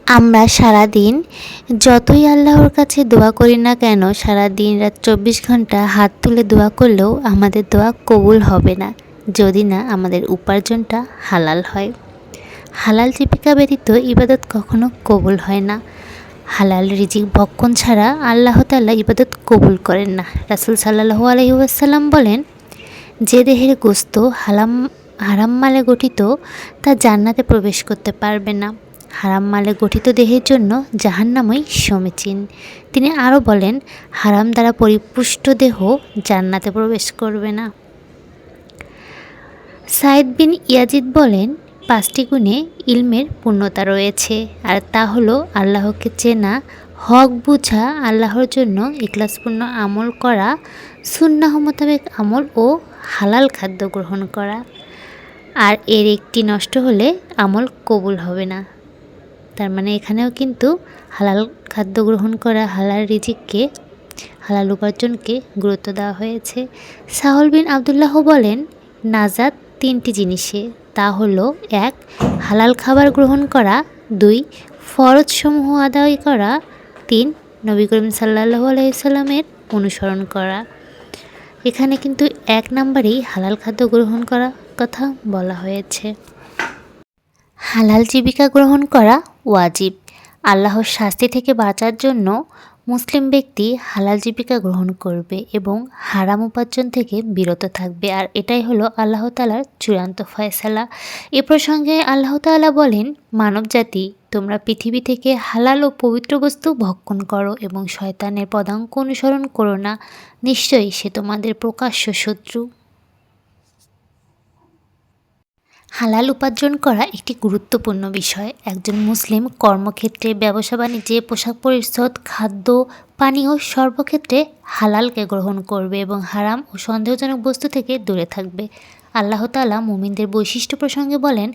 আমরা সারাদিন যতই আল্লাহর কাছে দোয়া করি না কেন, সারাদিন রাত 24 ঘন্টা হাত তুলে দোয়া করলেও আমাদের দোয়া কবুল হবে না, যদি না আমাদের উপার্জনটা হালাল হয়। হালাল জীবিকা ব্যতীত ইবাদত কখনো কবুল হয় না। হালাল রিজিক ভক্ষণ ছাড়া আল্লাহ তাআলা ইবাদত কবুল করেন না। রাসূল সাল্লাল্লাহু আলাইহি ওয়াসাল্লাম বলেন, যে দেহের গোস্ত হারাম মালে গঠিত তা জান্নাতে প্রবেশ করতে পারবে না। হারাম মালে গঠিত দেহের জন্য জাহান্নামই সমীচীন। তিনি আরও বলেন, হারাম দ্বারা পরিপুষ্ট দেহ জান্নাতে প্রবেশ করবে না। সাইদ বিন ইয়াজিদ বলেন, 5টি গুণে ইলমের পূর্ণতা রয়েছে, আর তা হলো আল্লাহকে চেনা, হক বুঝা, আল্লাহর জন্য ইখলাসপূর্ণ আমল করা, সুন্নাহ মোতাবেক আমল ও হালাল খাদ্য গ্রহণ করা। আর এর একটি নষ্ট হলে আমল কবুল হবে না। তার মানে এখানেও কিন্তু হালাল খাদ্য গ্রহণ করা, হালাল রিজিককে, হালাল উপার্জনকে গুরুত্ব দেওয়া হয়েছে। সাহল বিন আবদুল্লাহ বলেন, নাজাত 3টি জিনিসে, তা হলো 1. হালাল খাবার গ্রহণ করা, 2. ফরজ সমূহ আদায় করা, 3. নবী করিম সাল্লাল্লাহু আলাইহি সাল্লামের অনুসরণ করা। এখানে কিন্তু 1 নম্বরেই হালাল খাদ্য গ্রহণ করা কথা বলা হয়েছে। হালাল জীবিকা গ্রহণ করা ওয়াজিব। আল্লাহর শাস্তি থেকে বাঁচার জন্য মুসলিম ব্যক্তি হালাল জীবিকা গ্রহণ করবে এবং হারাম উপার্জন থেকে বিরত থাকবে, আর এটাই হলো আল্লাহ তাআলার চূড়ান্ত ফয়সালা। এ প্রসঙ্গে আল্লাহ তাআলা বলেন, মানবজাতি, তোমরা পৃথিবী থেকে হালাল ও পবিত্র বস্তু ভক্ষণ করো এবং শয়তানের পদাঙ্ক অনুসরণ করো না, নিশ্চয়ই সে তোমাদের প্রকাশ্য শত্রু। হালাল উপার্জন করা একটি গুরুত্বপূর্ণ বিষয়। একজন মুসলিম কর্মক্ষেত্রে, ব্যবসা বাণিজ্যে, পোশাক পরিচ্ছদ, খাদ্য পানীয় সর্বক্ষেত্রে হালালকে গ্রহণ করবে এবং হারাম ও সন্দেহজনক বস্তু থেকে দূরে থাকবে। আল্লাহ তাআলা মুমিনদের বৈশিষ্ট্য প্রসঙ্গে বলেন,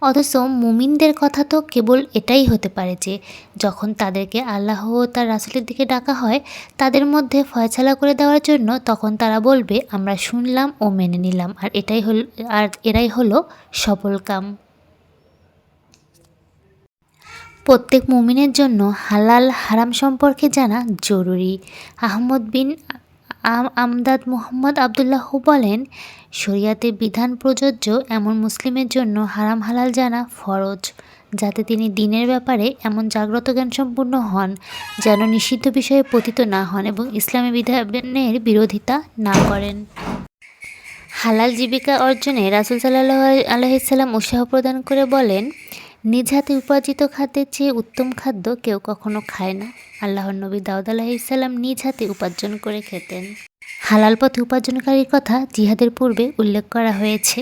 অথচ মুমিনদের কথা তো কেবল এটাই হতে পারে যে যখন তাদেরকে আল্লাহ ও তার রাসূলের দিকে ডাকা হয় তাদের মধ্যে ফয়সালা করে দেওয়ার জন্য, তখন তারা বলবে, আমরা শুনলাম ও মেনে নিলাম, আর এরাই হলো সফলকাম। প্রত্যেক মুমিনের জন্য হালাল হারাম সম্পর্কে জানা জরুরি। আহমদ বিন আমদাদ মুহাম্মদ আবদুল্লাহ বলেন, শরিয়াতে বিধান প্রযোজ্য এমন মুসলিমের জন্য হারাম হালাল জানা ফরজ, যাতে তিনি দ্বীনের ব্যাপারে এমন জাগ্রত জ্ঞান সম্পূর্ণ হন যেন নিষিদ্ধ বিষয়ে পতিত না হন এবং ইসলামী বিধানের বিরোধিতা না করেন। হালাল জীবিকা অর্জনে রাসূল সাল্লাল্লাহু আলাইহি সাল্লাম উৎসাহ প্রদান করে বলেন, নিজ হাতে উপার্জিত খাদ্যের চেয়ে উত্তম খাদ্য কেউ কখনো খায় না। আল্লাহর নবী দাউদ আলাইহিস সালাম নিজ হাতে উপার্জন করে খেতেন। হালাল পথে উপার্জনকারীর কথা জিহাদের পূর্বে উল্লেখ করা হয়েছে।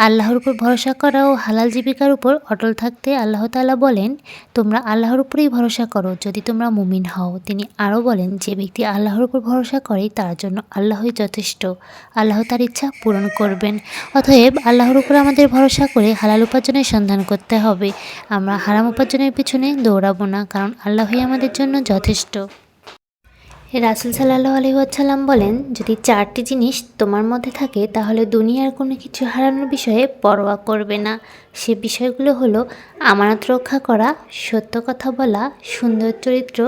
আল্লাহর উপর ভরসা করা ও হালাল জীবিকার উপর অটল থাকতে আল্লাহ তাআলা বলেন, তোমরা আল্লাহর উপরেই ভরসা করো যদি তোমরা মুমিন হও। তিনি আরও বলেন, যে ব্যক্তি আল্লাহর উপর ভরসা করে তার জন্য আল্লাহই যথেষ্ট, আল্লাহ তার ইচ্ছা পূরণ করবেন। অতএব আল্লাহর উপর আমাদের ভরসা করে হালাল উপার্জনের সন্ধান করতে হবে। আমরা হারাম উপার্জনের পিছনে দৌড়াবো না, কারণ আল্লাহই আমাদের জন্য যথেষ্ট। রাসূল সাল্লাল্লাহু আলাইহি ওয়াসাল্লাম বলেন, যদি 4টি জিনিস তোমার মধ্যে থাকে তাহলে দুনিয়ার কোনো কিছু হারানোর বিষয়ে পরোয়া করবে না। সে বিষয়গুলো হলো আমানত রক্ষা করা, সত্য কথা বলা, সুন্দর চরিত্র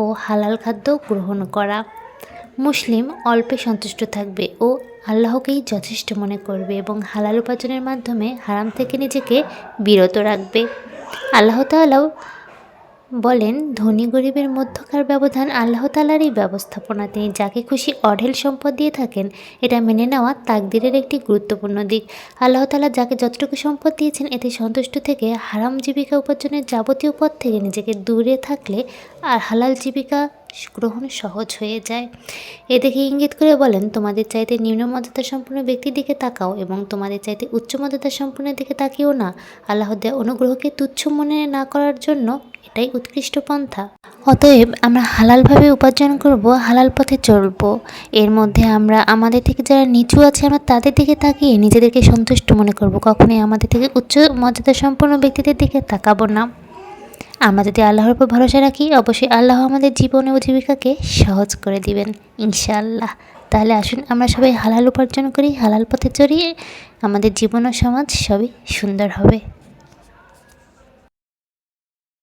ও হালাল খাদ্য গ্রহণ করা। মুসলিম অল্পে সন্তুষ্ট থাকবে ও আল্লাহকেই যথেষ্ট মনে করবে এবং হালাল উপার্জনের মাধ্যমে হারাম থেকে নিজেকে বিরত রাখবে। আল্লাহ তাআলা বলেন, ধনী গরিবের মধ্যকার ব্যবধান আল্লাহ তাআলারই ব্যবস্থাপনা। তিনি যাকে খুশি অঢেল সম্পদ দিয়ে থাকেন। এটা মেনে নেওয়া তাকদীরের একটি গুরুত্বপূর্ণ দিক। আল্লাহ তাআলা যাকে যতটুকু সম্পদ দিয়েছেন এতে সন্তুষ্ট থেকে হারাম জীবিকা উপার্জনের যাবতীয় পথ থেকে নিজেকে দূরে থাকলে আর হালাল জীবিকা গ্রহণ সহজ হয়ে যায়। এ দেখে ইঙ্গিত করে বলেন, তোমাদের চাইতে নিম্ন মর্যাদা সম্পন্ন ব্যক্তির দিকে তাকাও এবং তোমাদের চাইতে উচ্চ মর্যাদা সম্পন্নের দিকে তাকিও না। আল্লাহ দেয়া অনুগ্রহকে তুচ্ছ মনে না করার জন্য এটাই উৎকৃষ্ট পন্থা। অতএব আমরা হালালভাবে উপার্জন করব, হালাল পথে চলব। এর মধ্যে আমরা আমাদের থেকে যারা নিচু আছে আমরা তাদের দিকে তাকিয়ে নিজেদেরকে সন্তুষ্ট মনে করব, কখনোই আমাদের থেকে উচ্চ মর্যাদা সম্পন্ন ব্যক্তিদের দিকে তাকাবো না। আমরা যদি আল্লাহর উপর ভরসা রাখি, অবশ্যই আল্লাহ আমাদের জীবন ও জীবিকাকে সহজ করে দিবেন ইনশাআল্লাহ। তাহলে আসুন আমরা সবাই হালাল উপার্জন করি, হালাল পথে চড়িয়ে আমাদের জীবন ও সমাজ সবই সুন্দর হবে।